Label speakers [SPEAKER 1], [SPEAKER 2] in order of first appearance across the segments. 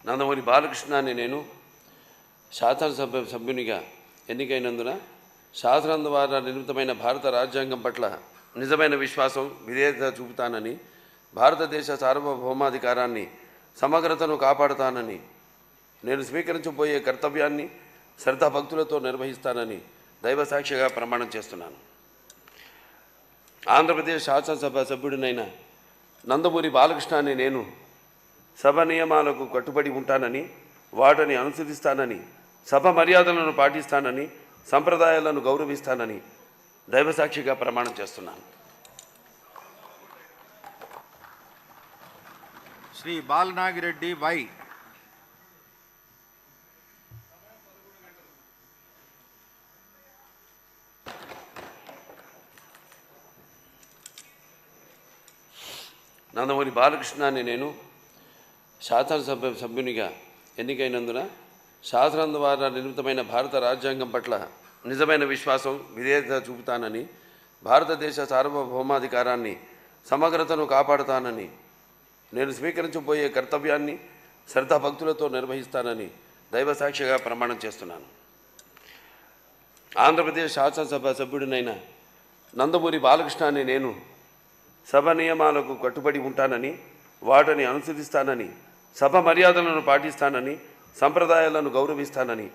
[SPEAKER 1] నందమూరి బాలకృష్ణ అని నేను సభ్యునిగా ఎన్నికైనందున శాసనం ద్వారా నిర్మితమైన భారత రాజ్యాంగం పట్ల నిజమైన విశ్వాసం విధేయత చూపుతానని, భారతదేశ సార్వభౌమాధికారాన్ని సమగ్రతను కాపాడుతానని, నేను స్వీకరించబోయే కర్తవ్యాన్ని శ్రద్ధాభక్తులతో నిర్వహిస్తానని దైవసాక్షిగా ప్రమాణం చేస్తున్నాను. ఆంధ్రప్రదేశ్ శాసనసభ సభ్యుడినైన నందమూరి బాలకృష్ణ అని నేను సభ నియమాలకు కట్టుబడి ఉంటానని, వాటిని అనుసరిస్తానని, సభ మర్యాదలను పాటిస్తానని, సంప్రదాయాలను గౌరవిస్తానని దైవసాక్షిగా ప్రమాణం చేస్తున్నాను.
[SPEAKER 2] శ్రీ బాలనాగిరెడ్డి వై.
[SPEAKER 1] నందమూరి బాలకృష్ణ అని నేను సభ్యునిగా ఎన్నికైనందున శాసనం ద్వారా నిర్మితమైన భారత రాజ్యాంగం పట్ల నిజమైన విశ్వాసం విధేయత చూపుతానని, భారతదేశ సార్వభౌమాధికారాన్ని సమగ్రతను కాపాడుతానని, నేను స్వీకరించబోయే కర్తవ్యాన్ని శ్రద్ధాభక్తులతో నిర్వహిస్తానని దైవసాక్షిగా ప్రమాణం చేస్తున్నాను. ఆంధ్రప్రదేశ్ శాసనసభ సభ్యుడినైన నందమూరి బాలకృష్ణ అని నేను సభ నియమాలకు కట్టుబడి ఉంటానని, వాటిని అనుసరిస్తానని, సభ మర్యాదలను పాటిస్తానని, సంప్రదాయాలను గౌరవిస్తానని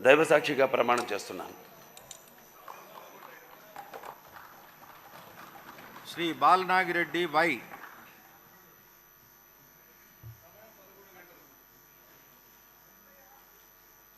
[SPEAKER 1] దైవసాక్షిగా ప్రమాణం చేస్తున్నాను.
[SPEAKER 2] శ్రీ బాలనాగిరెడ్డి వై.